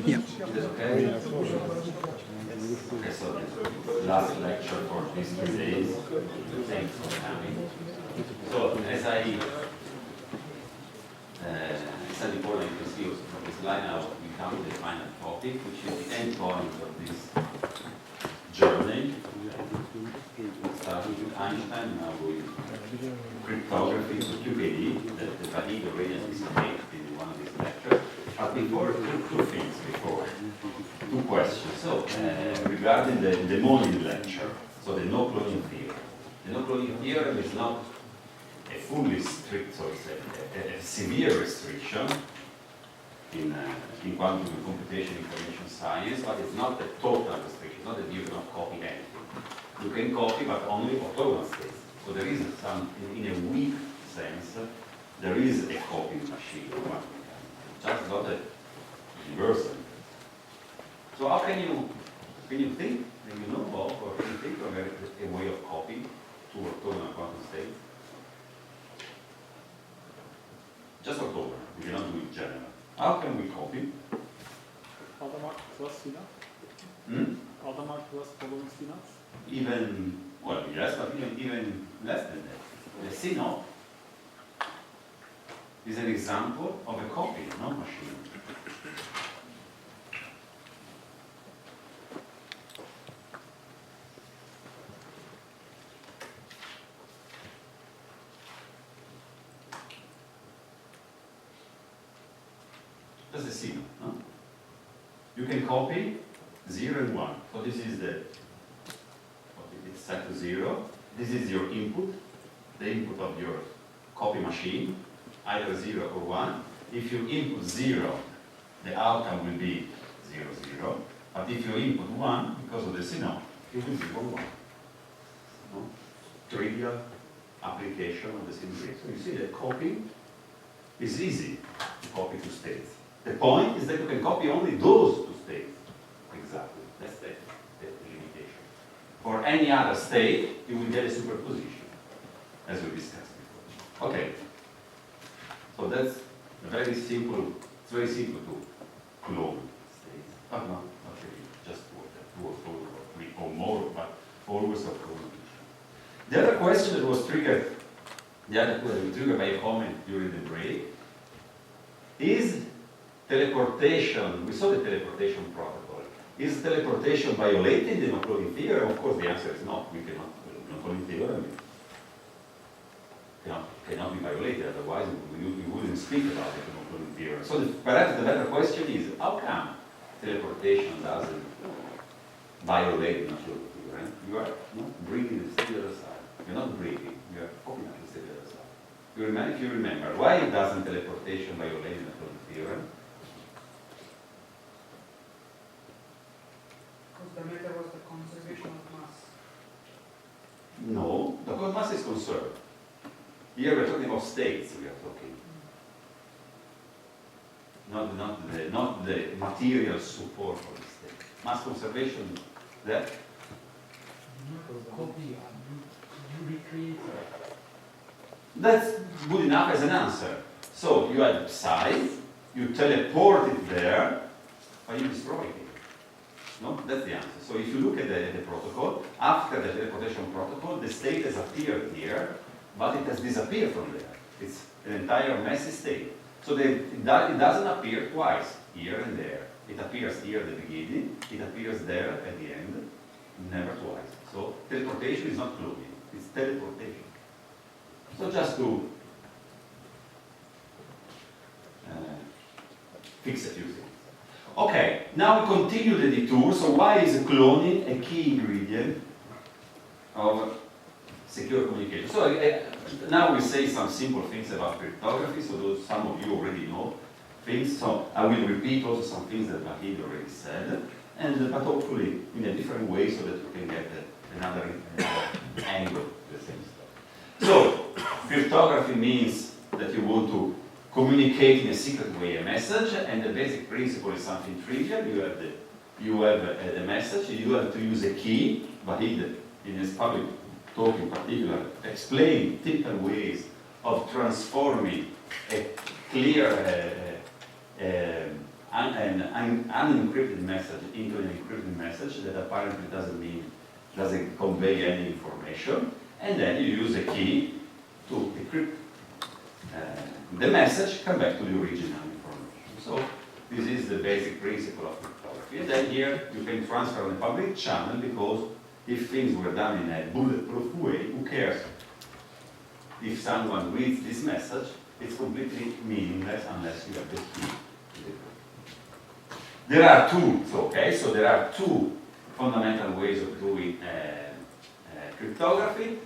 Yeah. Is that okay? Okay, so the last lecture for these 3 days. Thanks for coming. So, as I said before, you can see also from this line now, we come to the final topic, which is the end point of this journey. Starting with Einstein, now with cryptography, so QKD, that Vahid already anticipated in one of these lectures. But before, two things before, 2 questions. So, regarding the morning lecture, so the no-cloning theorem. The no-cloning theorem is not a fully strict, so it's a severe restriction in quantum computation information science, but it's not a total restriction, not that you cannot copy anything. You can copy, but only orthogonal states. So there is some, in a weak sense, there is a copying machine of quantum mechanics, just not a universal. So how can you think that you know of, or can you think of a way of copying to orthogonal quantum states? Just orthogonal, we cannot do it general. How can we copy? Automark plus synapse? Automark plus following synapse? Even, well, yes, but even less than that. The CNOP is an example of a copy, not machine. That's the CNOP, no? You can copy 0 and 1. So this is the, it's set to 0. This is your input, the input of your copy machine, either 0 or 1. If you input 0, the outcome will be 0, 0. But if you input 1, because of the CNOP, it will be 1, 1. No? Trivial application of the symmetry. So you see that copying is easy to copy to states. The point is that you can copy only those 2 states. Exactly. That's the limitation. For any other state, you will get a superposition, as we discussed before. Okay. So that's very simple. It's very simple to clone states, but not really just 2 or 4 or 3 or more, but always of clone. The other question that was triggered, by a comment during the break, is teleportation. We saw the teleportation protocol. Is teleportation violating the no-cloning theorem? Of course, the answer is not. We cannot. No-cloning theorem cannot be violated. Otherwise, we wouldn't speak about the no-cloning theorem. So perhaps the better question is, how come teleportation doesn't violate the no-cloning theorem? You are not bringing it to the other side. You're not bringing. You are copying it to the other side. If you remember, why doesn't teleportation violate the no-cloning theorem? The matter was the conservation of mass. No, the mass is conserved. Here we're talking about states, we are talking. Not the material support for the state. Mass conservation, that? Copy, you recreate. That's good enough as an answer. So you had psi, you teleport it there, but you destroy it. No, that's the answer. So if you look at the protocol, after the teleportation protocol, the state has appeared here, but it has disappeared from there. It's an entire messy state. So it doesn't appear twice, here and there. It appears here at the beginning, it appears there at the end, never twice. So teleportation is not cloning, it's teleportation. So just to fix a few things. Okay, now we continue the detour. So why is cloning a key ingredient of secure communication? So now we say some simple things about cryptography, so some of you already know things. So I will repeat also some things that Vahid already said, but hopefully in a different way so that we can get another angle of the same stuff. So cryptography means that you want to communicate in a secret way a message, and the basic principle is something trivial. You have a message, you have to use a key. Vahid, in his public talk in particular, explained typical ways of transforming a clear an unencrypted message into an encrypted message that apparently doesn't convey any information, and then you use a key to decrypt the message, come back to the original information. So this is the basic principle of cryptography. And then here you can transfer on a public channel, because if things were done in a bulletproof way, who cares? If someone reads this message, it's completely meaningless unless you have the key to decrypt. There are two, so there are two fundamental ways of doing cryptography.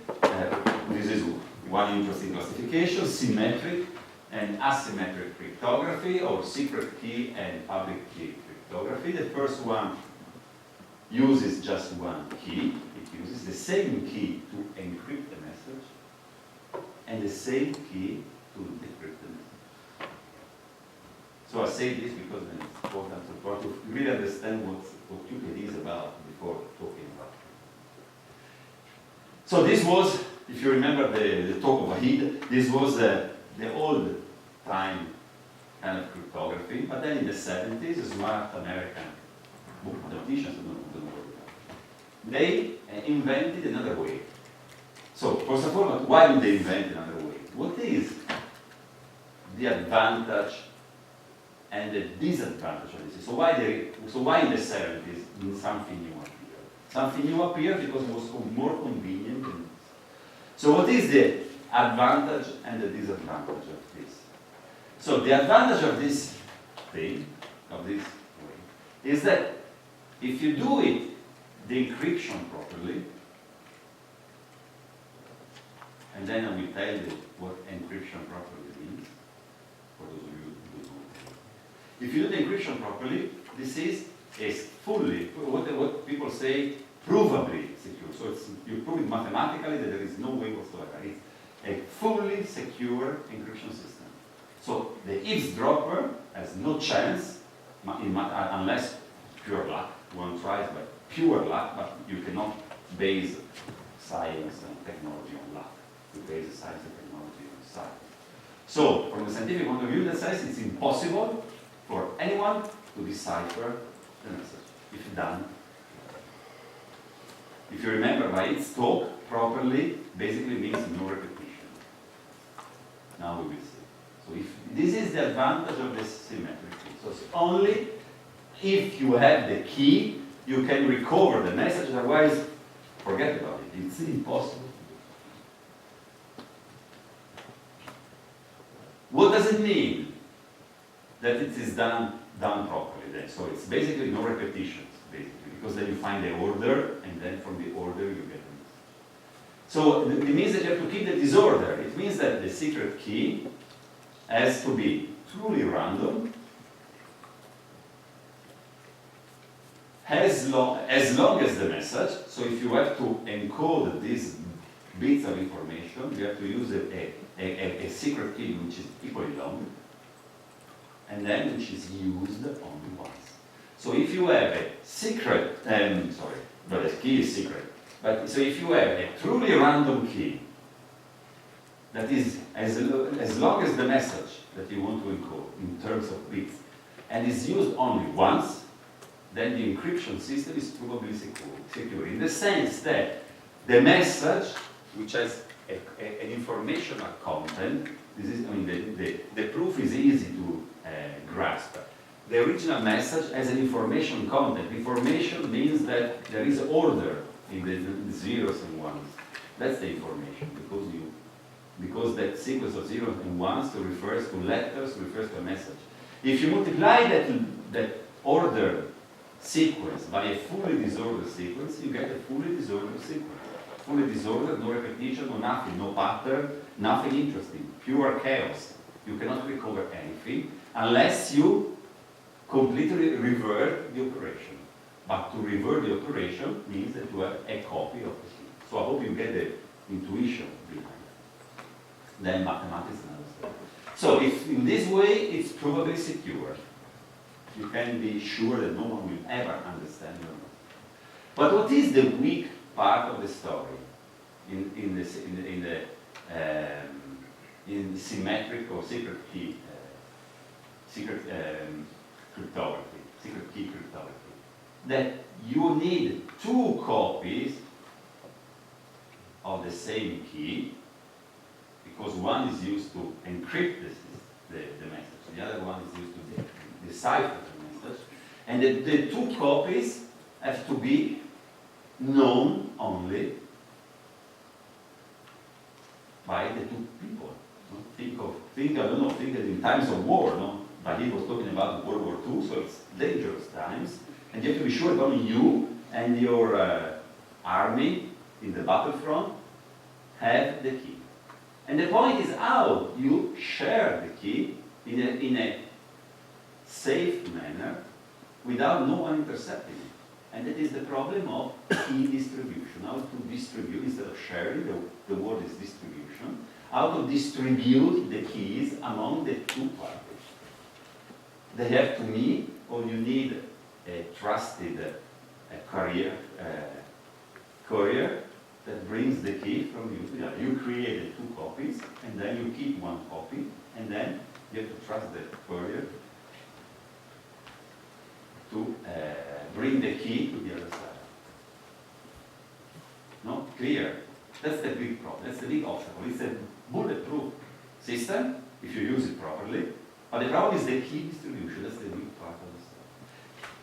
This is one interesting classification: symmetric and asymmetric cryptography, or secret key and public key cryptography. The first one uses just one key. It uses the same key to encrypt the message and the same key to decrypt the message. So I say this because it's important to really understand what QKD is about before talking about it. So this was, if you remember the talk of Wahid, this was the old time kind of cryptography, but then in the 70s, smart American mathematicians, they invented another way. So, first of all, why did they invent another way? What is the advantage and the disadvantage of this? So why in the 70s something new appeared? Something new appeared because it was more convenient than this. So what is the advantage and the disadvantage of this? So the advantage of this thing, of this way, is that if you do it, the encryption properly, and then I will tell you what encryption properly means, for those of you who don't know. If you do the encryption properly, this is fully, what people say, provably secure. So you prove it mathematically that there is no way whatsoever. It's a fully secure encryption system. So the eavesdropper has no chance, unless pure luck, one tries by pure luck, but you cannot base science and technology on luck. You base science and technology on science. So, from the scientific point of view, that says it's impossible for anyone to decipher the message, if done. If you remember, by its talk, properly basically means no repetition. Now we will see. So if this is the advantage of this symmetric key. So it's only if you have the key, you can recover the message, otherwise forget about it. It's impossible. What does it mean that it is done properly then? So it's basically no repetitions, basically, because then you find the order, and then from the order you get the message. So it means that you have to keep the disorder. It means that the secret key has to be truly random, as long as the message. So if you have to encode these bits of information, you have to use a secret key which is equally long, and then which is used only once. So if you have a secret, but the key is secret. But so if you have a truly random key that is as long as the message that you want to encode in terms of bits, and is used only once, then the encryption system is probably secure. In the sense that the message, which has an informational content, this is, the proof is easy to grasp. The original message has an information content. Information means that there is order in the zeros and ones. That's the information, because that sequence of zeros and ones refers to letters, refers to a message. If you multiply that order sequence by a fully disordered sequence, you get a fully disordered sequence. Fully disordered, no repetition, no nothing, no pattern, nothing interesting, pure chaos. You cannot recover anything unless you completely revert the operation. But to revert the operation means that you have a copy of the key. So I hope you get the intuition behind it. Then mathematics and other stuff. So if in this way, it's probably secure. You can be sure that no one will ever understand your message. But what is the weak part of the story in symmetric or secret key, cryptography? that you need 2 copies of the same key, because one is used to encrypt the message, the other one is used to decipher the message, and the 2 copies have to be known only by the 2 people. Think that in times of war, no? But he was talking about World War II, so it's dangerous times, and you have to be sure that only you and your army in the battlefront have the key. And the point is how you share the key in a safe manner without no one intercepting it. And that is the problem of key distribution. How to distribute, instead of sharing, the word is distribution, how to distribute the keys among the 2 parties. They have to meet, or you need a trusted courier that brings the key from you to the other. You create 2 copies, and then you keep 1 copy, and then you have to trust the courier to bring the key to the other side. No? Clear? That's the big problem. That's the big obstacle. It's a bulletproof system if you use it properly, but the problem is the key distribution. That's the big part of the stuff.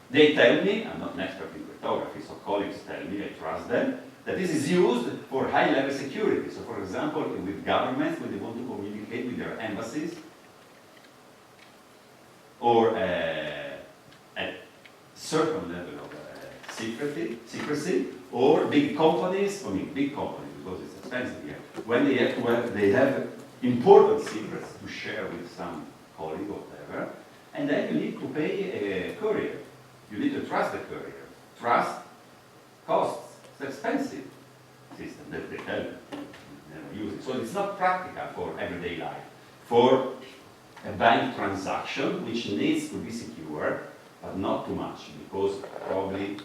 They tell me, I'm not an expert in cryptography, so colleagues tell me, I trust them, that this is used for high-level security. So, for example, with governments, when they want to communicate with their embassies, or at certain level of secrecy, or big companies, because it's expensive here, when they have important secrets to share with some colleague or whatever, and then you need to pay a courier. You need to trust the courier. Trust costs. It's expensive system that they tell you never use it. So it's not practical for everyday life. For a bank transaction, which needs to be secure, but not too much, because probably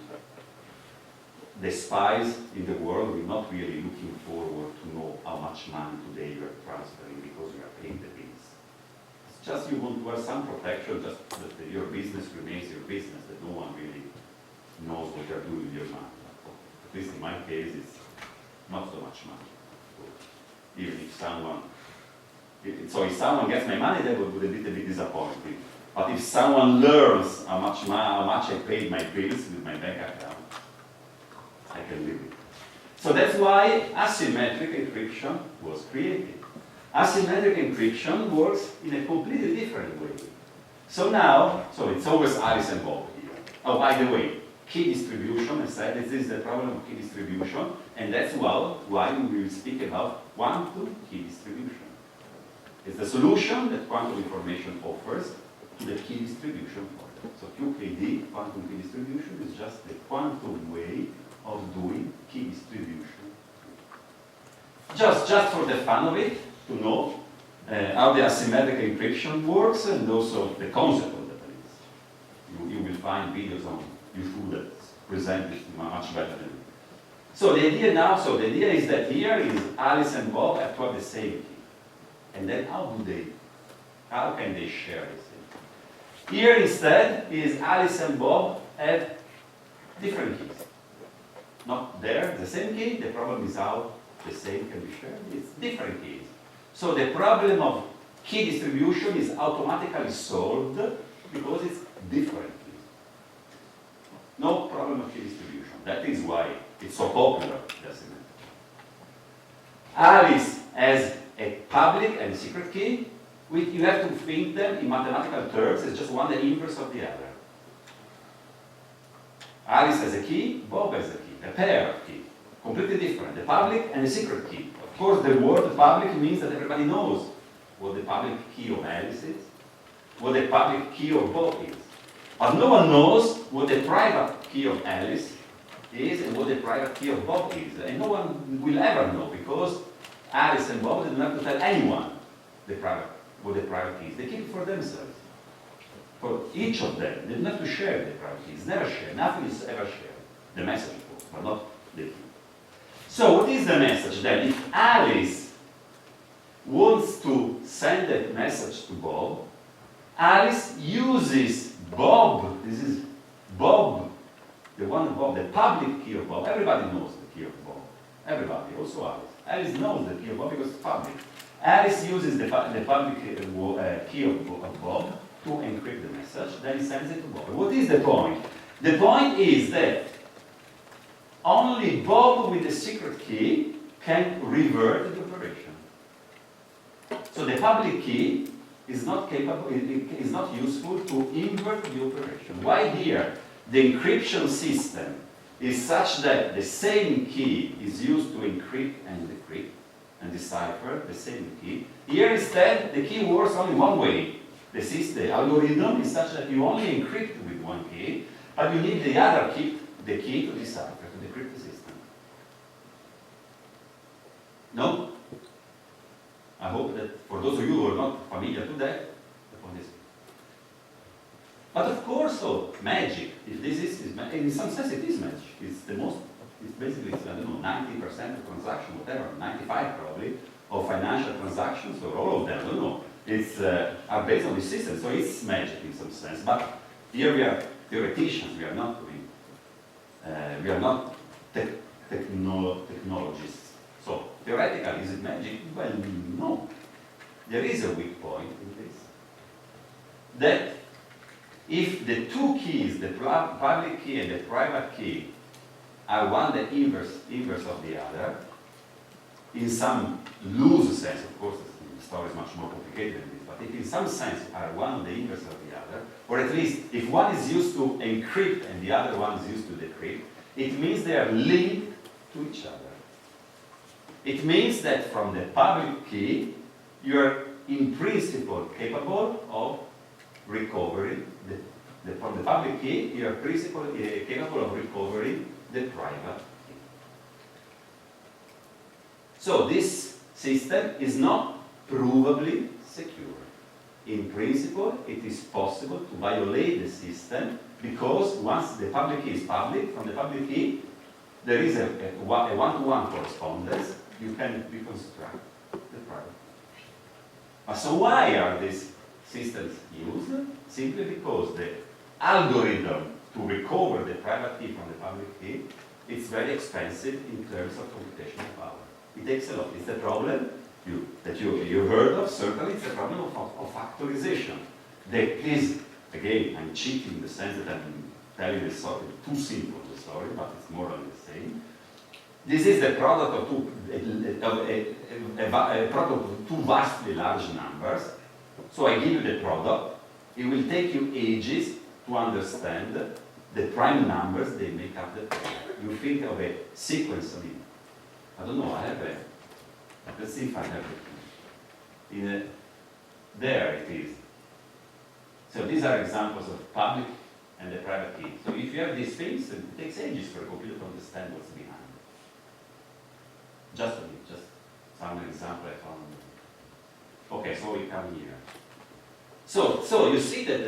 the spies in the world will not really looking forward to know how much money today you are transferring because you are paying the bills. It's just you want to have some protection, just that your business remains your business, that no one really knows what you're doing with your money. At least in my case, it's not so much money. So even if someone gets my money, that would be a little bit disappointing. But if someone learns how much I paid my bills with my bank account, I can live with it. So that's why asymmetric encryption was created. Asymmetric encryption works in a completely different way. So now, it's always Alice and Bob here. Oh, by the way, key distribution, I said this is the problem of key distribution, and that's why we will speak about quantum key distribution. It's the solution that quantum information offers to the key distribution problem. So QKD, quantum key distribution, is just a quantum way of doing key distribution. Just for the fun of it, to know how the asymmetric encryption works, and also the concept of the police. You will find videos on YouTube that present it much better than me. So the idea is that here is Alice and Bob have to have the same key. And then how can they share the same key? Here instead is Alice and Bob have different keys. Not there, the same key, the problem is how the same can be shared. It's different keys. So the problem of key distribution is automatically solved because it's different keys. No problem of key distribution. That is why it's so popular, doesn't it? Alice has a public and secret key. You have to think them in mathematical terms as just one the inverse of the other. Alice has a key, Bob has a key, a pair of keys, completely different, the public and the secret key. Of course, the word public means that everybody knows what the public key of Alice is, what the public key of Bob is. But no one knows what the private key of Alice is and what the private key of Bob is. And no one will ever know, because Alice and Bob didn't have to tell anyone what the private key is. They keep it for themselves. For each of them, they didn't have to share the private keys. Never share. Nothing is ever shared. The message, of course, but not the key. So what is the message then? If Alice wants to send a message to Bob, Alice uses Bob, this is Bob public key of Bob. Everybody knows the key of Bob. Everybody, also Alice. Alice knows the key of Bob because it's public. Alice uses the public key of Bob to encrypt the message, then he sends it to Bob. What is the point? The point is that only Bob with the secret key can revert the operation. So the public key is not capable, is not useful to invert the operation. Why here? The encryption system is such that the same key is used to encrypt and decrypt and decipher the same key. Here instead, the key works only one way. The algorithm is such that you only encrypt with one key, but you need the other key, the key to decipher, to decrypt the system. No? I hope that for those of you who are not familiar to that, the point is. But of course, so magic. If this is in some sense, it is magic. It's the most. It's basically, I don't know, 90% of transactions, whatever, 95 probably, of financial transactions, or all of them. I don't know. It's are based on this system, so it's magic in some sense. But here we are theoreticians. We are not doing. We are not technologists. So theoretically, is it magic? Well, no. There is a weak point in this. That if the two keys, the public key and the private key, are one the inverse of the other, in some loose sense, of course, the story is much more complicated than this, but if in some sense are one the inverse of the other, or at least if one is used to encrypt and the other one is used to decrypt, it means they are linked to each other. It means that from the public key, you are in principle capable of recovering, from the public key, you are capable of recovering the private key. So this system is not provably secure. In principle, it is possible to violate the system because once the public key is public, from the public key, there is a one-to-one correspondence. You can reconstruct the private key. So why are these systems used? Simply because the algorithm to recover the private key from the public key is very expensive in terms of computational power. It takes a lot. It's a problem that you heard of, certainly it's a problem of factorization. That is, again, I'm cheating in the sense that I'm telling the story, too simple the story, but it's more or less the same. This is the product of two vastly large numbers. So I give you the product. It will take you ages to understand the prime numbers, they make up the product. You think of a sequence, I don't know, I have a, let's see if I have it. There it is. So these are examples of public and the private key. So if you have these things, it takes ages for a computer to understand what's behind. Just some example I found. Okay, so we come here. So you see that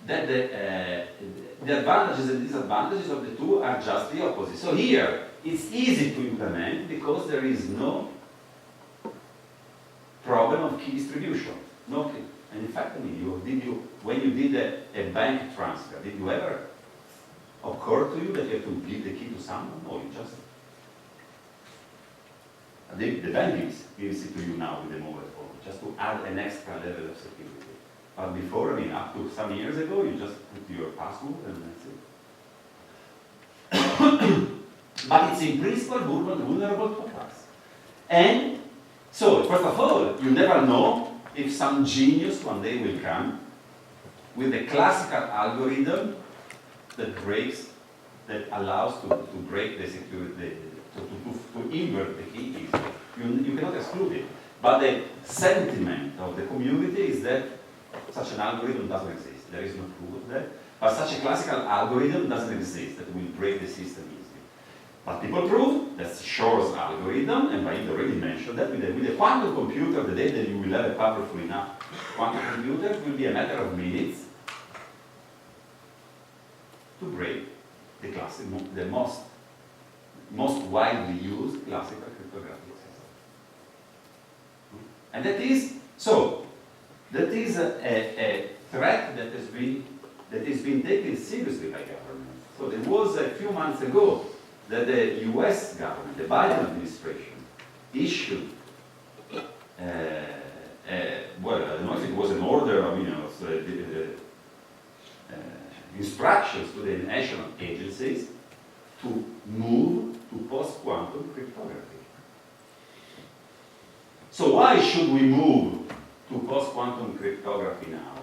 the advantages and disadvantages of the two are just the opposite. So here, it's easy to implement because there is no problem of key distribution. No key. And in fact, when you did a bank transfer, did you ever occur to you that you have to give the key to someone? No, you just... The bank gives it to you now with the mobile phone, just to add an extra level of security. But before, up to some years ago, you just put your password and that's it. But it's in principle vulnerable to attacks. And so, first of all, you never know if some genius one day will come with a classical algorithm that allows to break the security, to invert the key. You cannot exclude it. But the sentiment of the community is that such an algorithm doesn't exist. There is no proof of that. But such a classical algorithm doesn't exist that will break the system easily. But people prove that Shor's algorithm, and I already mentioned that, with a quantum computer, the day that you will have a powerful enough quantum computer, it will be a matter of minutes to break the classic, the most widely used classical cryptographic system. And that is a threat that has been that is being taken seriously by government. So there was a few months ago that the US government, the Biden administration, issued, well, I don't know if it was an order, I mean, instructions to the national agencies to move to post-quantum cryptography. So why should we move to post-quantum cryptography now?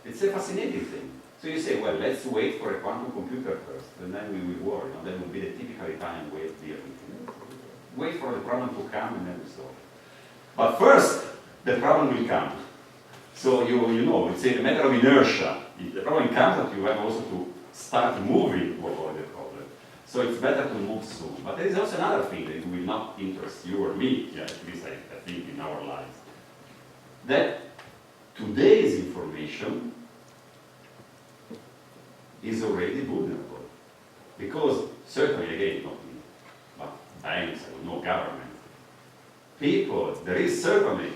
It's a fascinating thing. So you say, well, let's wait for a quantum computer first, and then we will worry. You know, that will be the typical Italian way of dealing. Wait for the problem to come and then we solve it. But first, the problem will come. So you know, it's a matter of inertia. If the problem comes, you have also to start moving to avoid the problem. So it's better to move soon. But there is also another thing that will not interest you or me, yeah, at least I think in our lives. That today's information is already vulnerable. Because certainly, again, not me, but banks, I don't know, government, people, there is certainly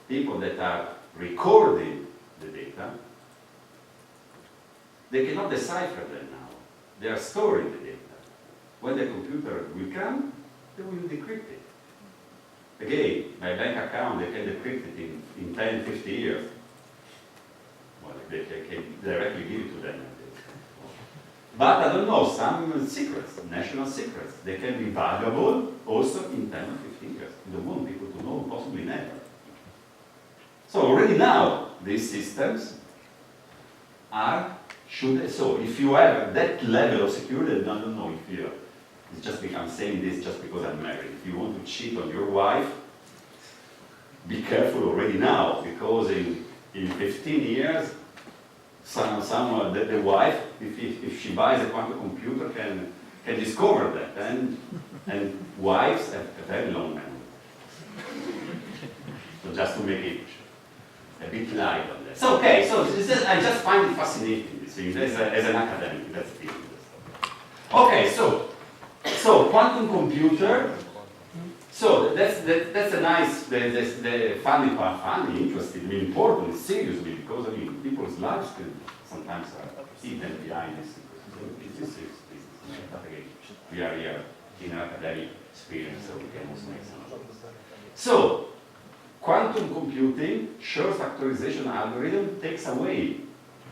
people that are recording the data, they cannot decipher them now. They are storing the data. When the computer will come, they will decrypt it. Again, my bank account, they can decrypt it in 10, 50 years. Well, they can directly give it to them. But I don't know, some secrets, national secrets, they can be valuable also in 10 or 15 years. We don't want people to know, possibly never. So already now, these systems are, so if you have that level of security, I don't know if you, it's just I'm saying this just because I'm married. If you want to cheat on your wife, be careful already now, because in 15 years, the wife, if she buys a quantum computer, can discover that, and wives have a very long memory. So just to make it a bit light on that. So okay, so I just find it fascinating, this thing, as an academic, that's the thing. Okay, so quantum computer. So that's a nice, the funny part, interesting, important, seriously, because I mean people's lives can sometimes are hidden behind this. This is business. But again, we are here in an academic experience, so we can also make some of this. So quantum computing, sure factorization algorithm takes away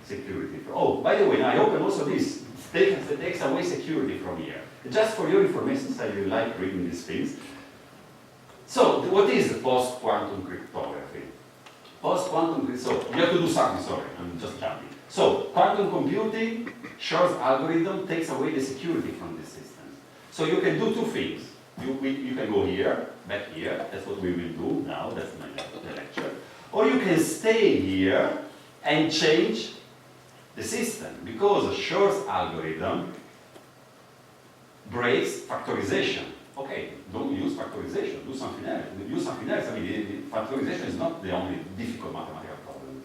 security. Oh, by the way, now I open also this. It takes away security from here. Just for your information, since I really like reading these things. So, what is post-quantum cryptography? Post-quantum, so you have to do something, sorry, I'm just jumping. So, quantum computing, Shor's algorithm takes away the security from the systems. So you can do two things. You can go here, back here, that's what we will do now, that's the lecture. Or you can stay here and change the system, because Shor's algorithm breaks factorization. Okay, don't use factorization, do something else. Use something else. I mean, factorization is not the only difficult mathematical problem.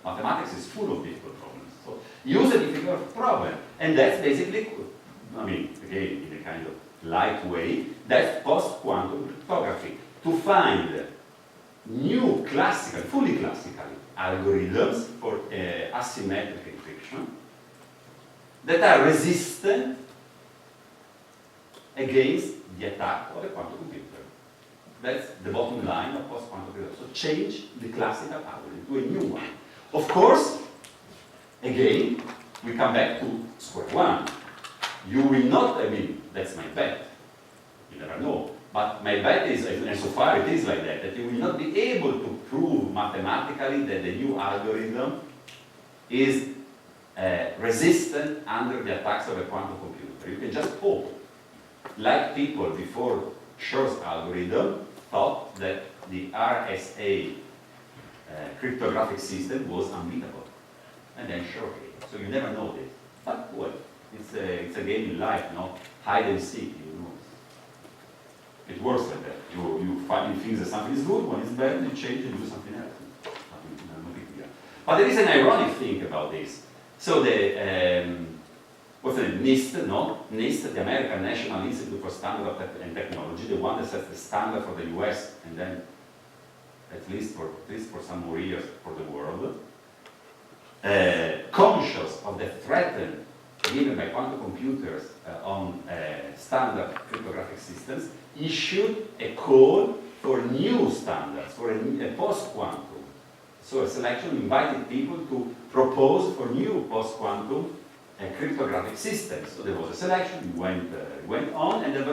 Mathematics is full of difficult problems. So use a difficult problem. And that's basically, I mean, again, in a kind of light way, that's post-quantum cryptography. To find new classical, fully classical algorithms for asymmetric encryption that are resistant against the attack of a quantum computer. That's the bottom line of post-quantum computer. So change the classical algorithm to a new one. Of course, again, we come back to square one. You will not, I mean, that's my bet. You never know. But my bet is, and so far it is like that you will not be able to prove mathematically that the new algorithm is resistant under the attacks of a quantum computer. You can just hope. Like people before Shor's algorithm thought that the RSA cryptographic system was unbeatable. And then Shor came. So you never know this. But well, it's a game in life, not hide and seek, you know. It works like that. You find things that something is good, when it's bad, you change and do something else. No big deal. But there is an ironic thing about this. So the what's the name? NIST, no? NIST, the American National Institute for Standards and Technology, the one that sets the standard for the US and then at least for some more years for the world, conscious of the threat given by quantum computers on standard cryptographic systems, issued a call for new standards, for a post-quantum. So a selection invited people to propose for new post-quantum cryptographic systems. So there was a selection, went on, and at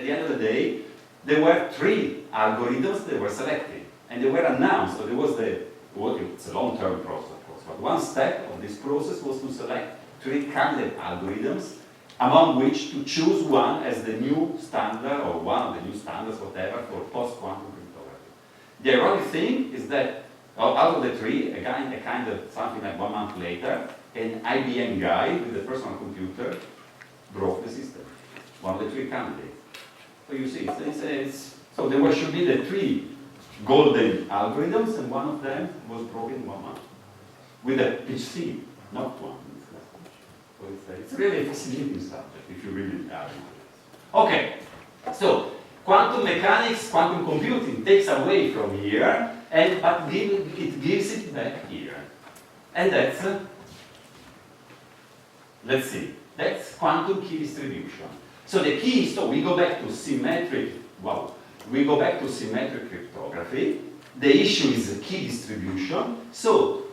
the end of the day, there were 3 algorithms that were selected, and they were announced. So there was it's a long-term process, of course, but one step of this process was to select 3 candidate algorithms, among which to choose one as the new standard, or one of the new standards, whatever, for post-quantum cryptography. The ironic thing is that out of the 3, a kind of something like 1 month later, an IBM guy with a personal computer broke the system. One of the 3 candidates. So you see, so there should be the 3 golden algorithms, and one of them was broken in 1 month with a PC, not one. So it's really a fascinating subject if you really dive into it. Okay, so quantum mechanics, quantum computing takes away from here, but it gives it back here. And that's, let's see, that's quantum key distribution. So the key, so we go back to symmetric, we go back to symmetric cryptography. The issue is key distribution. So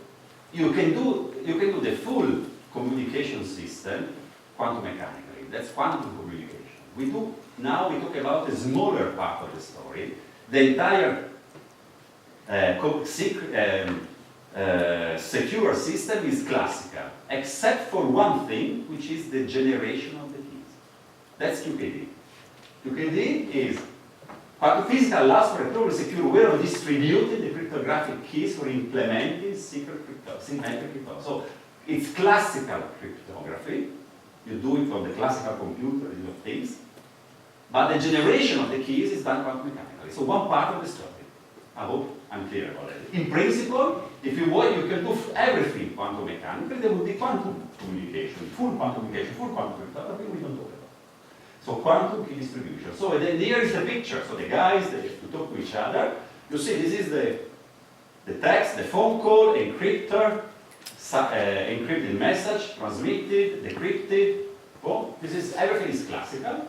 you can do the full communication system quantum mechanically. That's quantum communication. Now we talk about a smaller part of the story. The entire secure system is classical, except for one thing, which is the generation of the keys. That's QKD. QKD is quantum physics allows for a totally secure way of distributing the cryptographic keys for implementing symmetric cryptography. So it's classical cryptography. You do it on the classical computer, these things. But the generation of the keys is done quantum mechanically. So one part of the story. I hope I'm clear about it. In principle, if you want, you can do everything quantum mechanically. There would be quantum communication, full quantum cryptography we don't talk about. So quantum key distribution. So then here is the picture. So the guys, they have to talk to each other. You see, this is the text, the phone call, encrypted message, transmitted, decrypted. Well, everything is classical.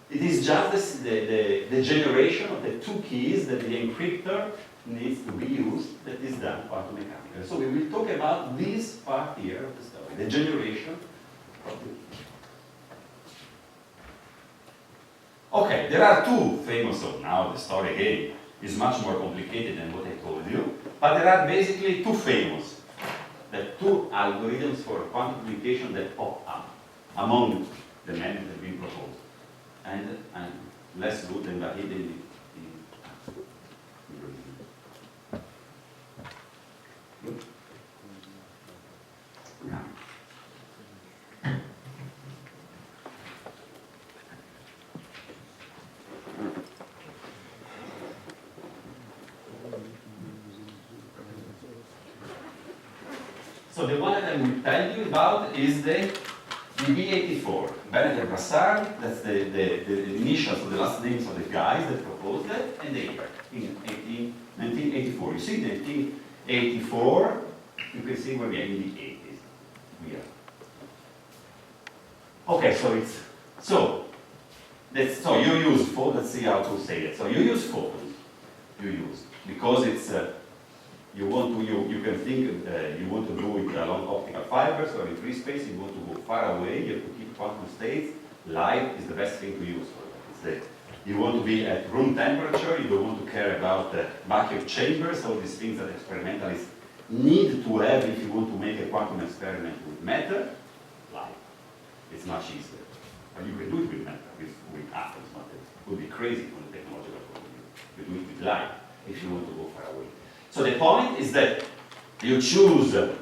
It is just the generation of the 2 keys that the encryptor needs to be used that is done quantum mechanically. So we will talk about this part here of the story, the generation of the keys. Okay, there are 2 famous, so now the story again is much more complicated than what I told you, but there are basically 2 famous, the 2 algorithms for quantum communication that pop up among the many that have been proposed. And less good than the hidden yeah. So the one that I will tell you about is the DB84. Bennett and Brassard, that's the initials of the last names of the guys that proposed it, and they were in 1984. You see 1984, you can see where we are in the 80s. We are. Okay, so you use phone, let's see how to say it. So you use phones, because it's you can think you want to do it along optical fibers or in free space. You want to go far away. You have to keep quantum states. Light is the best thing to use for that. You want to be at room temperature. You don't want to care about the vacuum chambers. All these things that experimentalists need to have if you want to make a quantum experiment with matter. Light. It's much easier. But you can do it with matter, with atoms. But it would be crazy from the technological point of view. You do it with light if you want to go far away. So the point is that you choose 2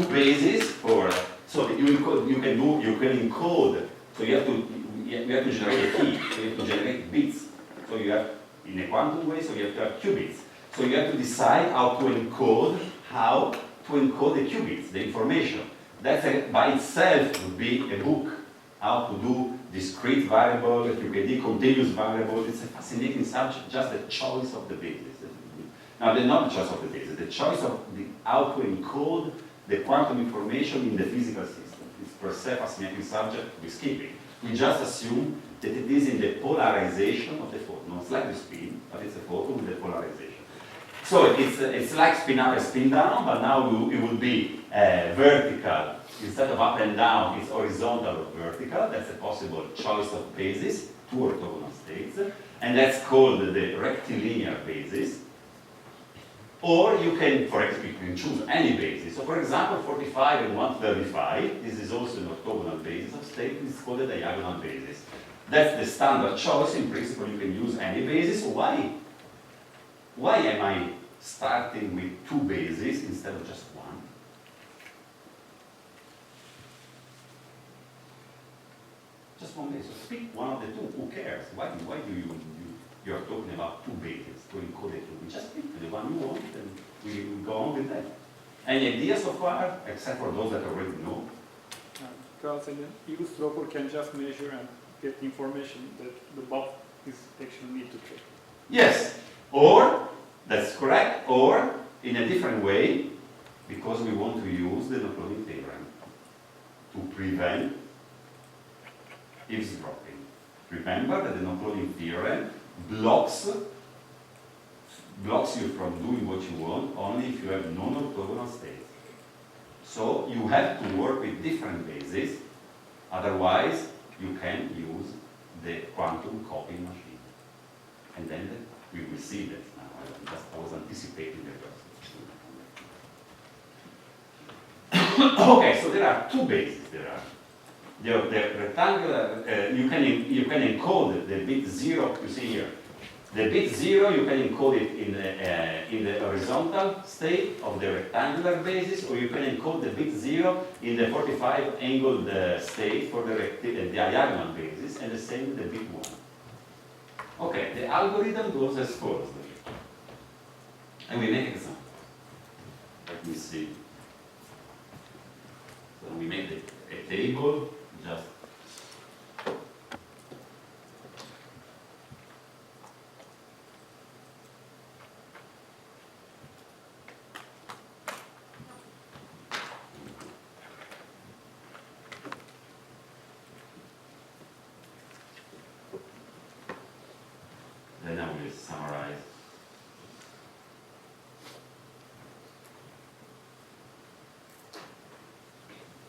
bases for, so you can encode, so you have to generate a key, so you have to generate bits. So you have, in a quantum way, so you have to have qubits. So you have to decide how to encode the qubits, the information. That by itself would be a book, how to do discrete variable, QKD, continuous variable. It's a fascinating subject, just the choice of the bases. Now, not the choice of the basis, the choice of how to encode the quantum information in the physical system. It's per se asymmetric subject, we skip it. We just assume that it is in the polarization of the photon. It's like the spin, but it's a photon with the polarization. So it's like spin up and spin down, but now it will be vertical. Instead of up and down, it's horizontal or vertical. That's a possible choice of basis, two orthogonal states. And that's called the rectilinear basis. Or you can, for example, you can choose any basis. So for example, 45 and 135, this is also an orthogonal basis of state. It's called a diagonal basis. That's the standard choice. In principle, you can use any basis. Why? Why am I starting with two bases instead of just one? Just one base. So pick one of the two. Who cares? Why do you're talking about two bases to encode the two? We just pick the one you want and we go on with that. Any ideas so far, except for those that already know? Because an eavesdropper can just measure and get information that the buff is actually need to check. Yes, or, that's correct, or in a different way, because we want to use the non-cloning theorem to prevent eavesdropping. Remember that the non-cloning theorem blocks you from doing what you want only if you have non-orthogonal states. So you have to work with different bases, otherwise you can use the quantum copying machine. And then we will see that now. I was anticipating the first. Okay, so there are two bases. There are the rectangular. You can encode the bit 0. You see here, the bit 0. You can encode it in the horizontal state of the rectangular basis, or you can encode the bit 0 in the 45 angled state for the diagonal basis, and the same with the bit 1. Okay, the algorithm goes as follows. And we make example. Let me see. So we make a table, just then I will summarize.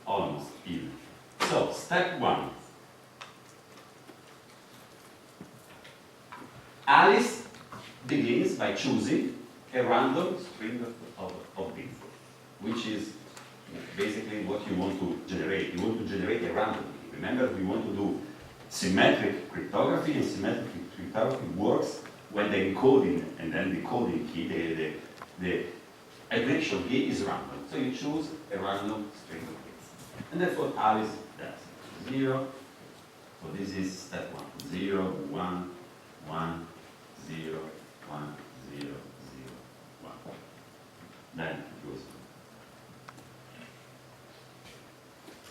Almost even. So, step 1. Alice begins by choosing a random string of bits, which is basically what you want to generate. You want to generate a random key. Remember, we want to do symmetric cryptography, and symmetric cryptography works when the encoding and then the coding key, the encryption key is random. So you choose a random string of bits. And that's what Alice does. 0. So this is step 1. 0, 1, 1, 0, 1, 0, 0, 1. Then it goes.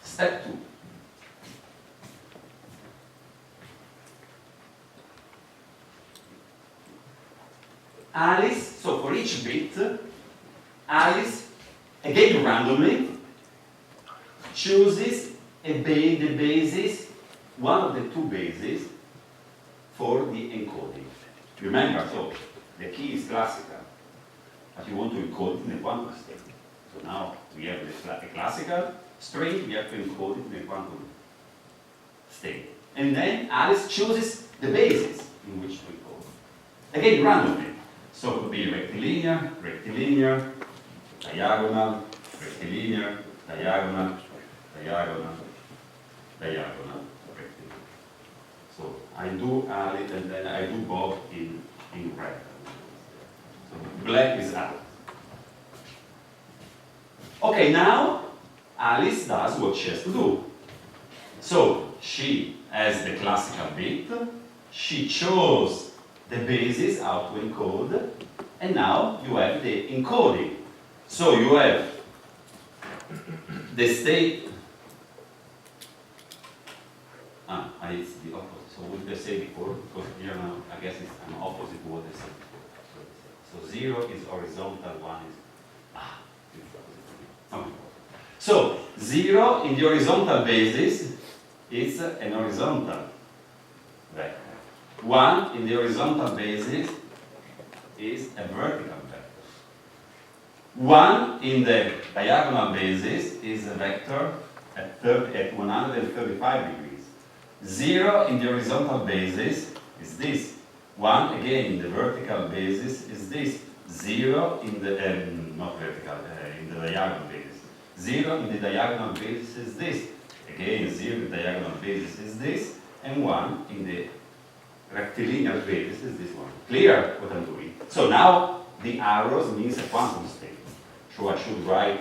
Step 2. Alice, so for each bit, Alice, again randomly, chooses the basis, one of the two bases for the encoding. Remember, so the key is classical, but you want to encode it in a quantum state. So now we have a classical string, we have to encode it in a quantum state. And then Alice chooses the basis in which to encode. Again, randomly. So it could be rectilinear, rectilinear, diagonal, rectilinear, diagonal, diagonal, diagonal, rectilinear. So I do Alice and then I do Bob in red. So black is out. Okay, now Alice does what she has to do. So she has the classical bit, she chose the basis how to encode, and now you have the encoding. So you have the state. It's the opposite. So what did I say before? Because here now, I guess it's an opposite to what I said before. So 0 is horizontal, 1 is it's opposite. So 0 in the horizontal basis is an horizontal vector. 1 in the horizontal basis is a vertical vector. 1 in the diagonal basis is a vector at 135 degrees. 0 in the horizontal basis is this. 1 again in the vertical basis is this. 0 in the, not vertical, in the diagonal basis. 0 in the diagonal basis is this. Again, 0 in the diagonal basis is this. And 1 in the rectilinear basis is this one. Clear what I'm doing? So now the arrows means a quantum state. So I should write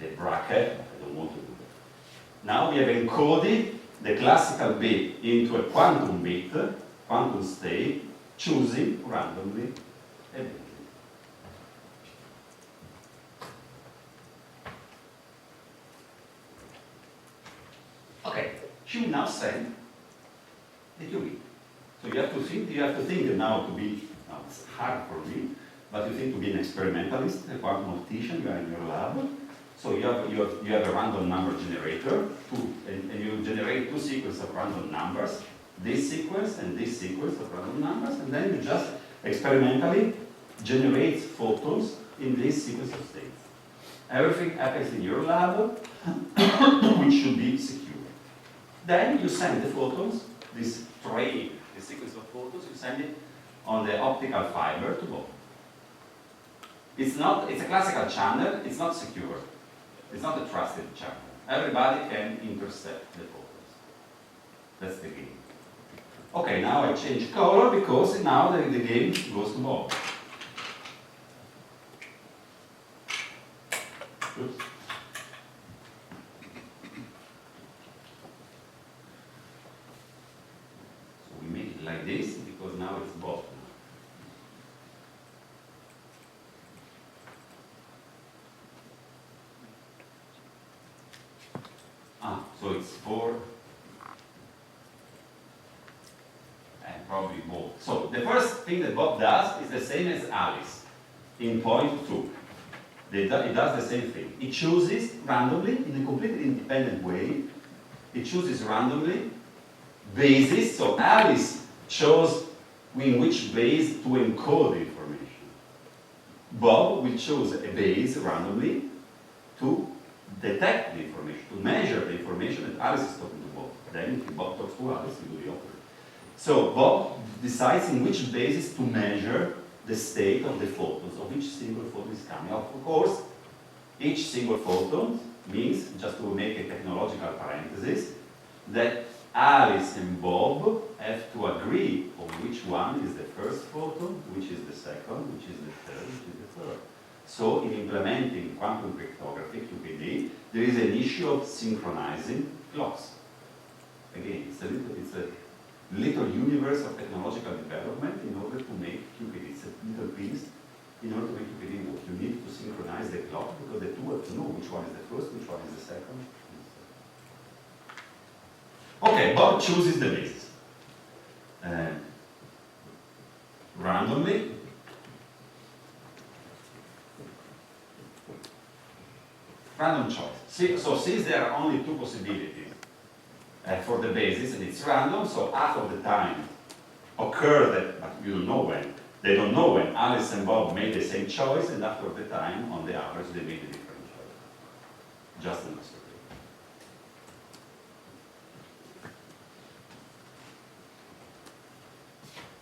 the bracket. I don't want to do that. Now we have encoded the classical bit into a quantum bit, quantum state, choosing randomly a bit. Okay, should we now send the qubit? So you have to think now to be, now it's hard for me, but you think to be an experimentalist, a quantum optician, you are in your lab. So you have a random number generator, and you generate two sequences of random numbers, this sequence and this sequence of random numbers, and then you just experimentally generate photons in this sequence of states. Everything happens in your lab, which should be secure. Then you send the photons, this train, the sequence of photons, you send it on the optical fiber to Bob. It's a classical channel, it's not secure. It's not a trusted channel. Everybody can intercept the photons. That's the game. Okay, now I change color because now the game goes to Bob. Oops. So we make it like this because now it's Bob. So it's 4 and probably more. So the first thing that Bob does is the same as Alice in point 2. It does the same thing. It chooses randomly, in a completely independent way, it chooses randomly bases. So Alice chose in which base to encode the information. Bob will choose a base randomly to detect the information, to measure the information that Alice is talking to Bob. Then if Bob talks to Alice, we do the opposite. So Bob decides in which basis to measure the state of the photons, of each single photon is coming. Of course, each single photon means, just to make a technological parenthesis, that Alice and Bob have to agree on which one is the first photon, which is the second, which is the third, which is the third. So in implementing quantum cryptography, QPD, there is an issue of synchronizing clocks. Again, it's a little universe of technological development in order to make QPD. It's a little piece in order to make QPD work. You need to synchronize the clock because the two have to know which one is the first, which one is the second. Okay, Bob chooses the basis. Randomly. Random choice. So since there are only two possibilities for the basis, and it's random, so half of the time occur that, but you don't know when. They don't know when Alice and Bob made the same choice, and after the time, on the average, they made a different choice. Just an observation.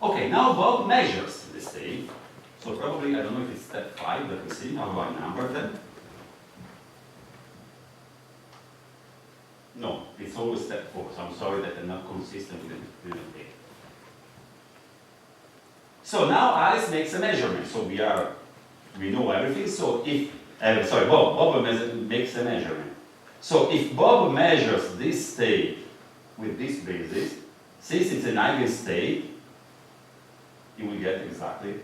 Okay, now Bob measures the state. So probably, I don't know if it's step 5, let me see, how do I number them? No, it's always step 4, so I'm sorry that I'm not consistent with the date. So now Alice makes a measurement, so we know everything, so if, Bob makes a measurement. So if Bob measures this state with this basis, since it's an eigenstate, you will get exactly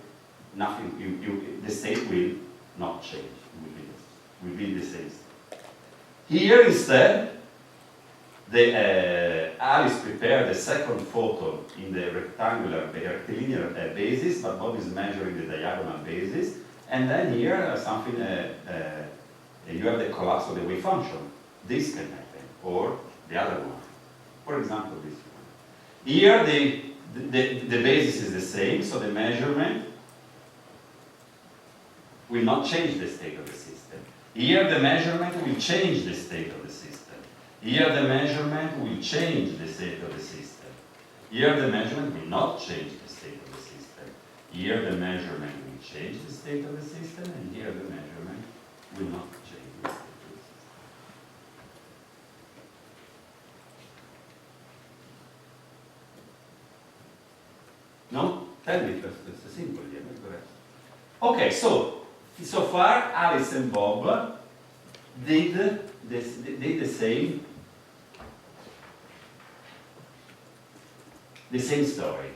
nothing, the state will not change, it will be the same state. Here instead, Alice prepared the second photon in the rectilinear basis, but Bob is measuring the diagonal basis. And then here something and you have the collapse of the wave function, this can happen, or the other one. For example, this one. Here, the basis is the same, so the measurement will not change the state of the system. Here, the measurement will change the state of the system. Here, the measurement will change the state of the system. Here, the measurement will not change the state of the system. Here, the measurement will change the state of the system, and here, the measurement will not change the state of the system. No? Tell me, it's simple, yeah, correct. Okay, so far, Alice and Bob did the same story.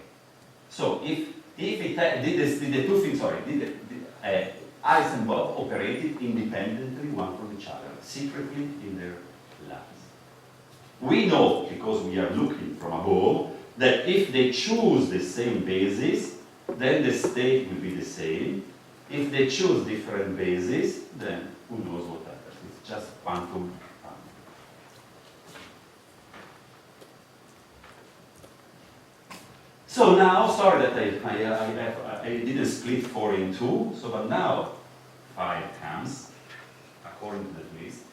So if it did the two things, Alice and Bob operated independently one from each other, secretly in their labs. We know, because we are looking from above, that if they choose the same basis, then the state will be the same. If they choose different bases, then who knows what happens. It's just quantum. So now, sorry that I didn't split 4 in 2, but now 5 comes, according to the list.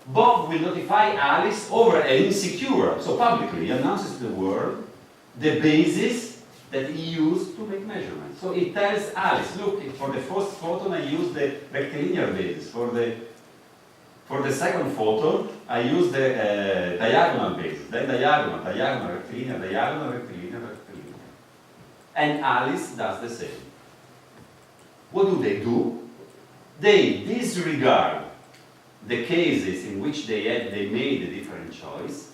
Bob will notify Alice over an insecure, so publicly he announces to the world the basis that he used to make measurements. So he tells Alice, look, for the first photon I used the rectilinear basis. For the second photon I used the diagonal basis. Then diagonal, rectilinear, diagonal, rectilinear, rectilinear. And Alice does the same. What do? They disregard the cases in which they made a different choice,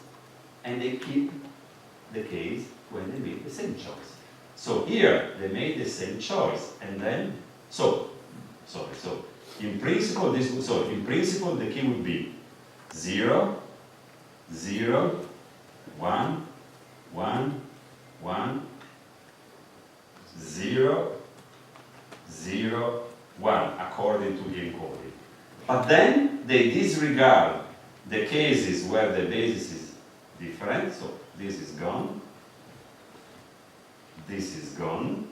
and they keep the case when they made the same choice. So here they made the same choice, and then in principle the key would be 0, 0, 1, 1, 1, 0, 0, 1, according to the encoding. But then they disregard the cases where the basis is different, so this is gone, this is gone.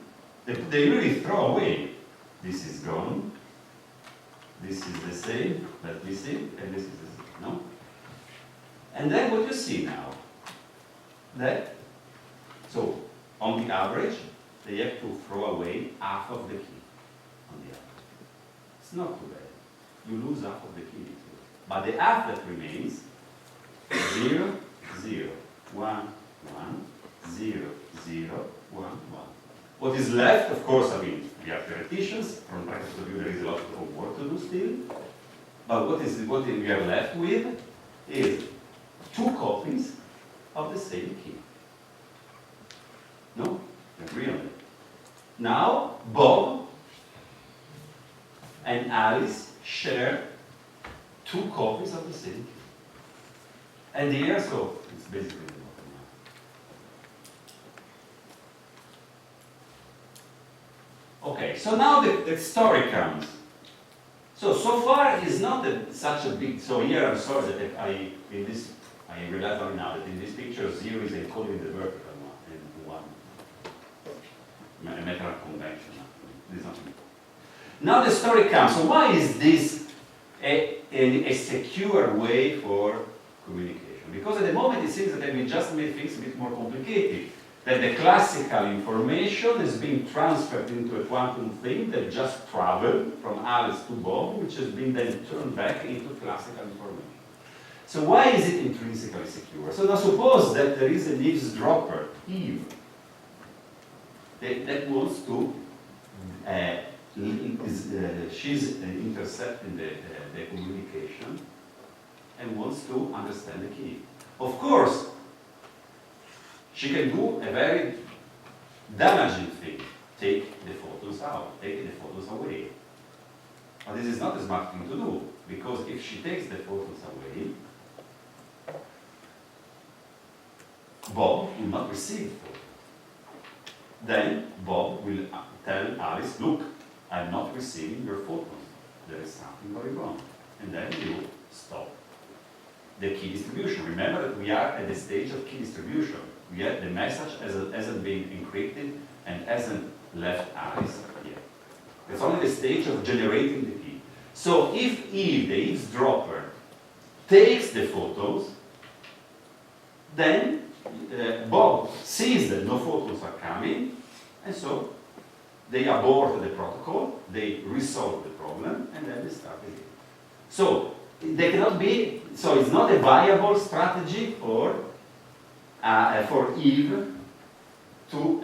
They really throw away. This is gone, this is the same, but this is, and this is the same, no? And then what you see now, so on the average, they have to throw away half of the key on the average. It's not too bad. You lose half of the key. But the half that remains, 0, 0, 1, 1, 0, 0, 1, 1. What is left, of course, we are theoreticians. From practical view, there is a lot of work to do still. But what we are left with is 2 copies of the same key. No? You agree on that? Now, Bob and Alice share 2 copies of the same key. And here, so it's basically the bottom line. Okay, so now the story comes. So far it's not such a big, so here I'm sorry that I realize only now that in this picture 0 is encoding the vertical one and 1. A matter of convention. This is not important. Now the story comes. So why is this a secure way for communication? Because at the moment it seems that we just made things a bit more complicated. That the classical information is being transferred into a quantum thing that just traveled from Alice to Bob, which has been then turned back into classical information. So why is it intrinsically secure? So now suppose that there is an eavesdropper, Eve, that wants to, she's intercepting the communication and wants to understand the key. Of course, she can do a very damaging thing, take the photons out, take the photons away. But this is not a smart thing to do, because if she takes the photons away, Bob will not receive photons. Then Bob will tell Alice, look, I'm not receiving your photons. There is something going wrong. and then you stop the key distribution. Remember that we are at the stage of key distribution. Yet the message hasn't been encrypted and hasn't left Alice yet. It's only the stage of generating the key. So if Eve, the eavesdropper, takes the photos, then Bob sees that no photos are coming, and so they abort the protocol, they resolve the problem, and then they start again. So they cannot be, so it's not a viable strategy for Eve to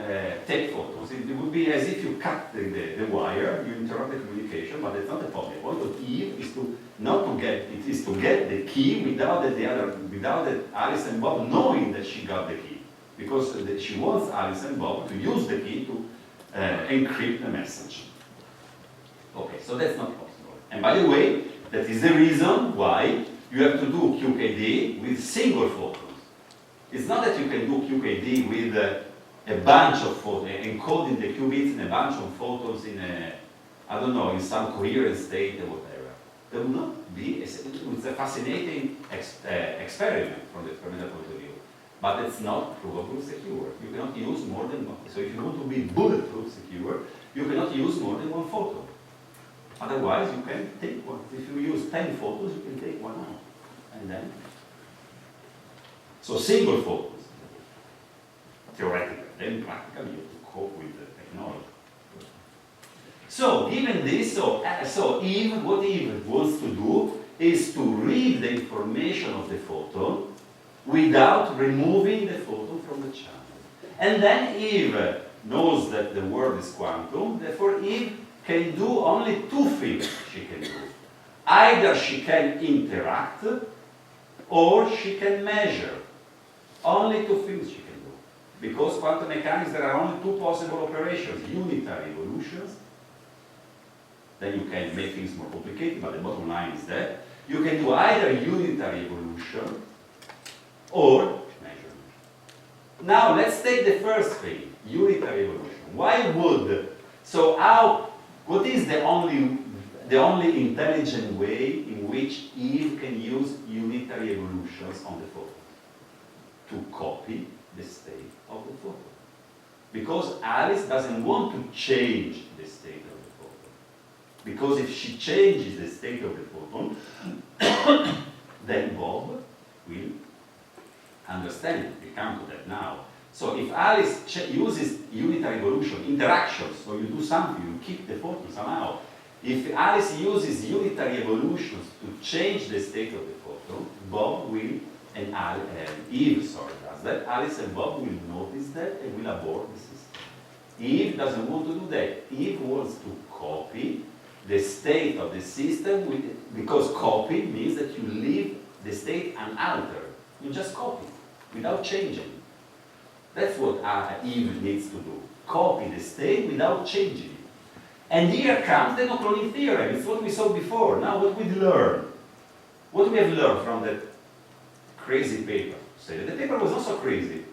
take photos. It would be as if you cut the wire, you interrupt the communication, but it's not the point. The point of Eve is to not to get it is to get the key without that Alice and Bob knowing that she got the key, because she wants Alice and Bob to use the key to encrypt the message. Okay, so that's not possible. And by the way, that is the reason why you have to do QKD with single photos. It's not that you can do QKD with a bunch of photos, encoding the qubits in a bunch of photos in a, I don't know, in some coherent state or whatever. There will not be, it's a fascinating experiment from the experimental point of view, but it's not provably secure. You cannot use more than one. So if you want to be bulletproof secure, you cannot use more than one photo. Otherwise, you can take one. If you use 10 photos, you can take one out. And then, so single photos, theoretically. Then practically you have to cope with the technology. So given this, so Eve, what Eve wants to do is to read the information of the photon without removing the photon from the channel. And then Eve knows that the world is quantum, therefore Eve can do only two things she can do. Either she can interact or she can measure. Only two things she can do. Because quantum mechanics, there are only two possible operations, unitary evolutions. Then you can make things more complicated, but the bottom line is that you can do either unitary evolution or measurement. Now let's take the first thing, unitary evolution. Why would, so how, what is the only intelligent way in which Eve can use unitary evolutions on the photon? To copy the state of the photon. Because Alice doesn't want to change the state of the photon. Because if she changes the state of the photon, then Bob will understand it. We come to that now. So if Alice uses unitary evolution, interactions, so you do something, you keep the photon somehow. If Alice uses unitary evolutions to change the state of the photon, Bob will, and Eve, does that. Alice and Bob will notice that and will abort the system. Eve doesn't want to do that. Eve wants to copy the state of the system, because copy means that you leave the state unaltered. You just copy without changing. That's what Eve needs to do. Copy the state without changing it. And here comes the no-cloning theorem. It's what we saw before. Now what we learn. What we have learned from that crazy paper. So the paper was not so crazy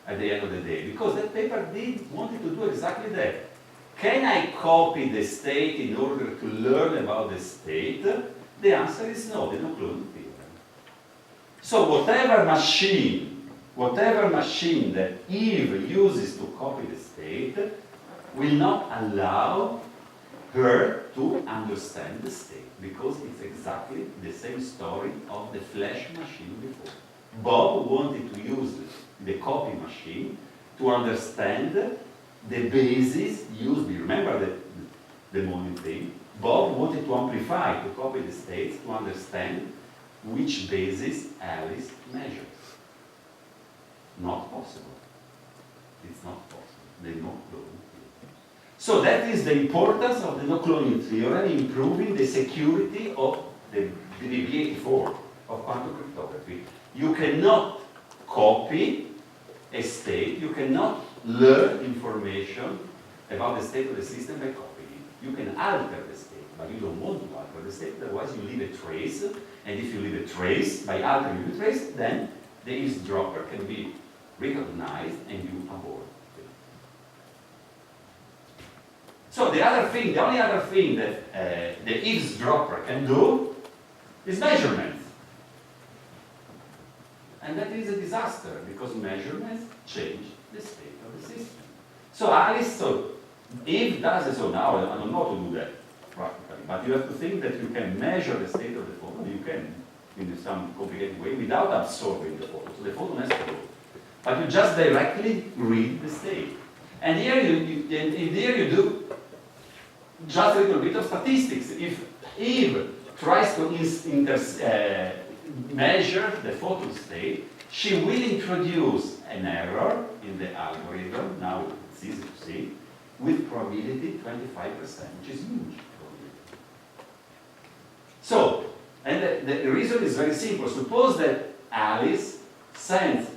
at the end of the day, because that paper wanted to do exactly that. Can I copy the state in order to learn about the state? The answer is no, the no-cloning theorem. So whatever machine that Eve uses to copy the state will not allow her to understand the state, because it's exactly the same story of the flash machine before. Bob wanted to use the copy machine to understand the basis used. Remember the morning thing? Bob wanted to amplify, to copy the states, to understand which basis Alice measures. Not possible. It's not possible. The no-cloning theorem. So that is the importance of the no-cloning theorem in improving the security of the BB84 of quantum cryptography. You cannot copy a state, you cannot learn information about the state of the system by copying it. You can alter the state, but you don't want to alter the state, otherwise you leave a trace, and if you leave a trace, by altering the trace, then the eavesdropper can be recognized and you abort it. So the only other thing that the eavesdropper can do is measurements. And that is a disaster, because measurements change the state of the system. So Alice, so Eve does it, so now I don't know how to do that practically, but you have to think that you can measure the state of the photon, you can, in some complicated way, without absorbing the photon. So the photon has to go. But you just directly read the state. And here you do just a little bit of statistics. If Eve tries to measure the photon state, she will introduce an error in the algorithm, now it's easy to see, with probability 25%, which is huge. So, and the reason is very simple. Suppose that Alice sends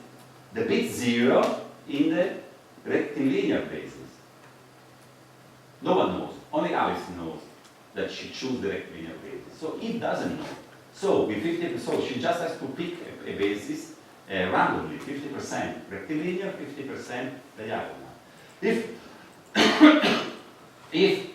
the bit 0 in the rectilinear basis. No one knows. Only Alice knows that she chose the rectilinear basis. So it doesn't know. So with 50%, so she just has to pick a basis randomly, 50% rectilinear, 50% diagonal. If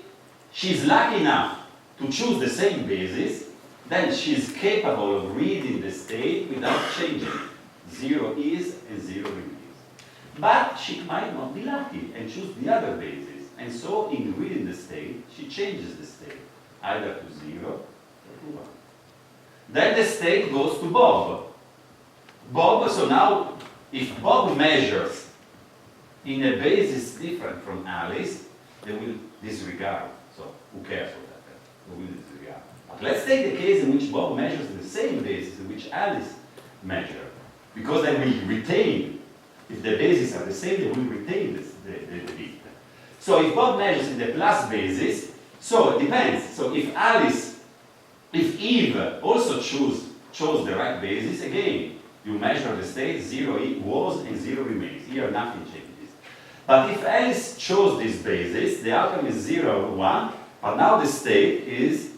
she's lucky enough to choose the same basis, then she's capable of reading the state without changing it. 0 is and 0 remains. But she might not be lucky and choose the other basis. And so in reading the state, she changes the state, either to 0 or to 1. Then the state goes to Bob. Bob, so now, if Bob measures in a basis different from Alice, they will disregard. So who cares what that is? They will disregard. But let's take the case in which Bob measures the same basis in which Alice measured. Because they will retain, if the bases are the same, they will retain the bit. So if Bob measures in the plus basis, so it depends. So if Eve also chose the right basis, again, you measure the state, 0 was and 0 remains. Here nothing changes. But if Alice chose this basis, the outcome is 0 or 1, but now the state is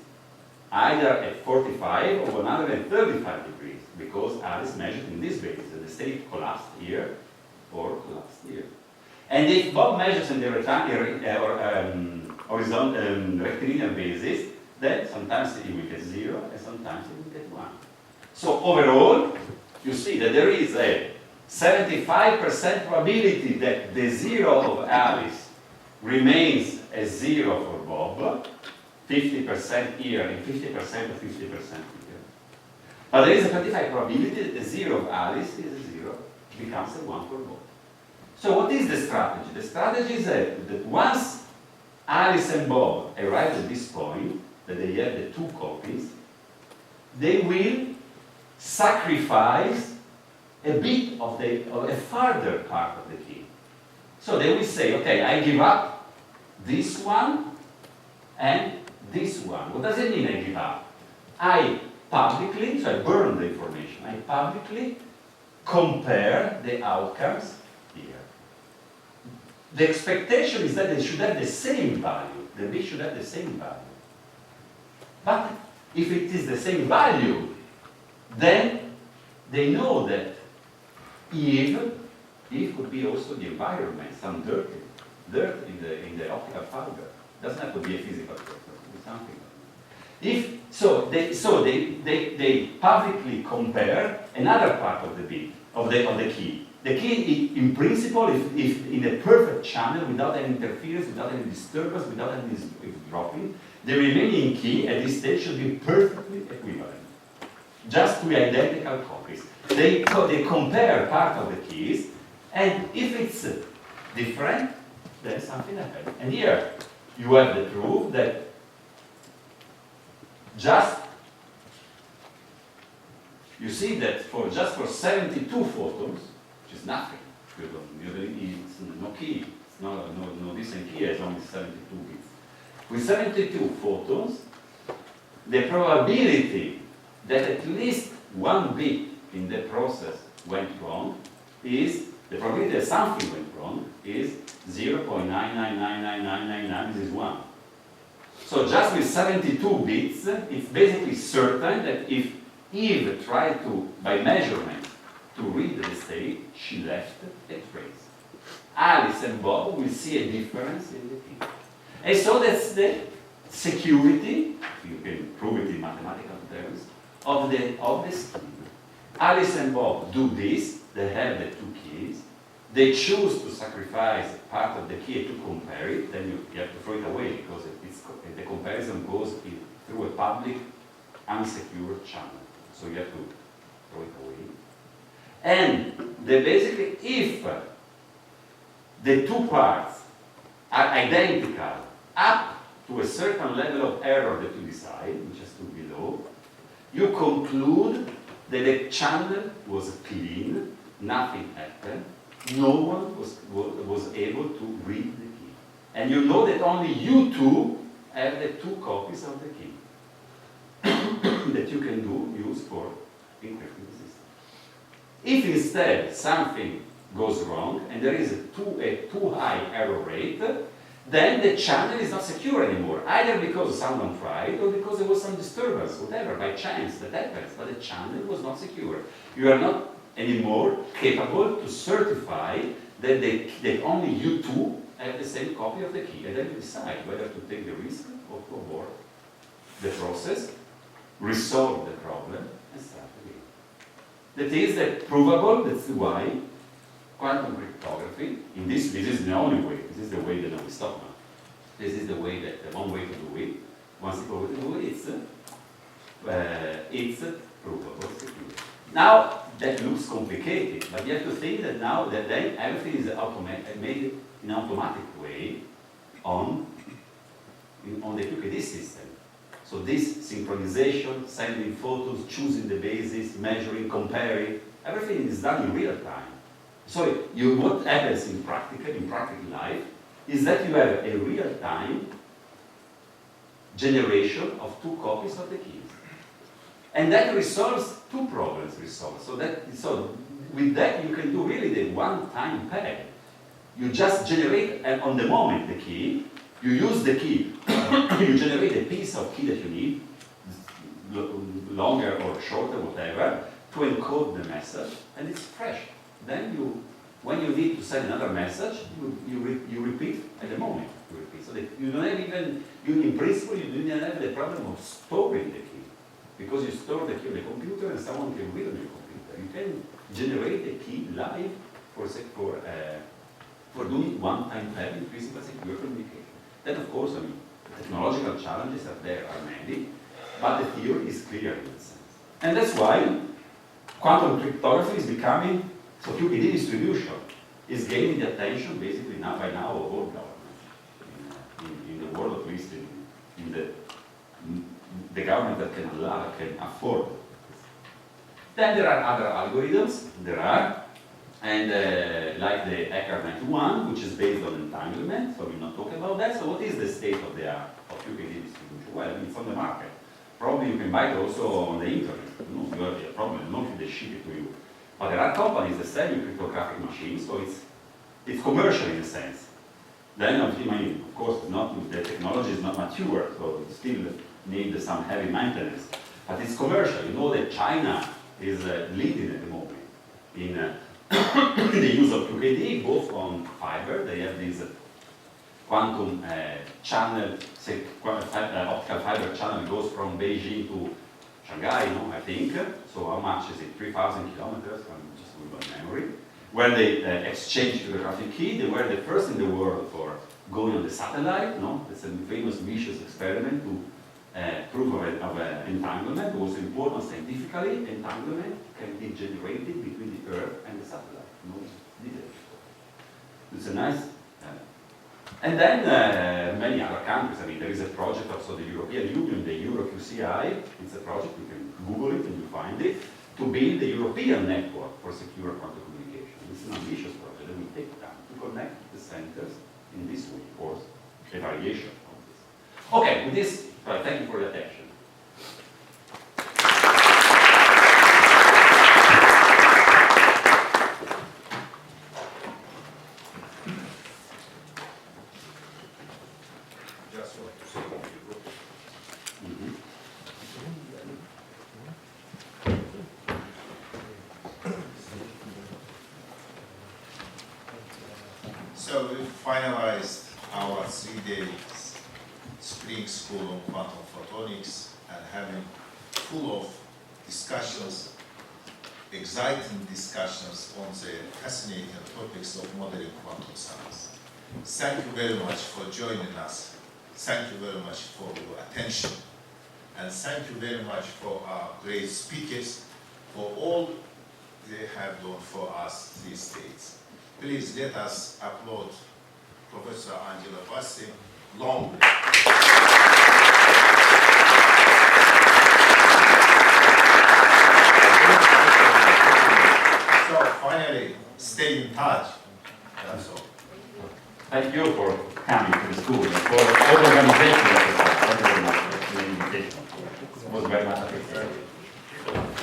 either at 45 or 135 degrees, because Alice measured in this basis, and the state collapsed here or collapsed here. And if Bob measures in the rectilinear basis, then sometimes he will get 0 and sometimes he will get 1. So overall, you see that there is a 75% probability that the 0 of Alice remains as 0 for Bob, 50% here and 50% of 50% here. But there is a 25% probability that the 0 of Alice is a 0, becomes a 1 for Bob. So what is the strategy? The strategy is that once Alice and Bob arrive at this point, that they have the 2 copies, they will sacrifice a bit of a further part of the key. So they will say, okay, I give up this one and this one. What does it mean I give up? I publicly, so I burn the information, I publicly compare the outcomes here. The expectation is that they should have the same value. The bit should have the same value. But if it is the same value, then they know that Eve could be also the environment, some dirt in the optical fiber. It doesn't have to be a physical process, it be something. They publicly compare another part of the bit, of the key. The key, in principle, if in a perfect channel, without any interference, without any disturbance, without any dropping, the remaining key at this stage should be perfectly equivalent. Just 2 identical copies. They compare part of the keys, and if it's different, then something happens. And here you have the proof that you see that just for 72 photons, which is nothing, it's no key, it's no decent key, it's only 72 bits. With 72 photons, the probability that at least 1 bit in the process went wrong is, the probability that something went wrong is 0.9999999, this is 1. So just with 72 bits, it's basically certain that if Eve tried to, by measurement, to read the state, she left a trace. Alice and Bob will see a difference in the key. And so that's the security, you can prove it in mathematical terms, of the scheme. Alice and Bob do this, they have the two keys, they choose to sacrifice part of the key to compare it, then you have to throw it away because the comparison goes through a public, unsecured channel. So you have to throw it away. And basically, if the two parts are identical up to a certain level of error that you decide, which is to below, you conclude that the channel was clean, nothing happened, no one was able to read the key. And you know that only you two have the two copies of the key that you can use for encrypting the system. If instead something goes wrong and there is a too high error rate, then the channel is not secure anymore, either because someone tried or because there was some disturbance, whatever, by chance that happens, but the channel was not secure. You are not anymore capable to certify that only you two have the same copy of the key, and then you decide whether to take the risk or to abort the process, resolve the problem, and start again. That is provable, that's why quantum cryptography, this is the only way, this is the way that we stop now. This is the way the one way to do it. One simple way to do it, it's provable security. Now, that looks complicated, but you have to think that now that then everything is made in an automatic way on the QKD system. So this synchronization, sending photos, choosing the basis, measuring, comparing, everything is done in real time. So what happens in practical life is that you have a real-time generation of two copies of the keys. And that resolves two problems. So with that you can do really the one-time peg. You just generate on the moment the key, you use the key, you generate a piece of key that you need, longer or shorter, whatever, to encode the message, and it's fresh. Then when you need to send another message, you repeat at the moment. You repeat. So that you don't have in principle, you don't even have the problem of storing the key. Because you store the key on the computer and someone can read on your computer. You can generate a key live for doing one-time peg in physical secure communication. Then, of course, the technological challenges are many, but the theory is clear in that sense. And that's why quantum cryptography is becoming, so QKD distribution is gaining the attention basically by now of all governments in the world, at least in the government that can afford it. Then there are other algorithms, and like the ECR91, which is based on entanglement, so we'll not talk about that. So what is the state of the art of QKD distribution? Well, it's on the market. Probably you can buy it also on the internet. You have a problem, not if they ship it to you. But there are companies that sell you cryptographic machines, so it's commercial in a sense. Then, of course, the technology is not mature, so it still needs some heavy maintenance. But it's commercial. You know that China is leading at the moment in the use of QKD, both on fiber. They have this quantum channel, optical fiber channel goes from Beijing to Shanghai, I think. So how much is it? 3,000 kilometers, I'm just going by memory. Where they exchange cryptographic key. They were the first in the world for going on the satellite. It's a famous vicious experiment to proof of entanglement. It was important scientifically. Entanglement can be generated between the Earth and the satellite. It's a nice. And then many other countries. There is a project also the European Union, the EuroQCI. It's a project, you can Google it and you find it, to build the European network for secure quantum communication. It's an ambitious project that will take time to connect the centers in this way, of course, a variation of this. Okay, with this, thank you for your attention. So we finalized our 3-day spring school on quantum photonics and having full of discussions, exciting discussions on the fascinating topics of modern quantum science. Thank you very much for joining us. Thank you very much for your attention. And thank you very much for our great speakers for all they have done for us these days. Please let us applaud Professor Angelo Bassi. Long live. So finally, stay in touch. That's all. Thank you for coming to the school and for all the organization of the class. Thank you very much for the invitation. It was very much appreciated.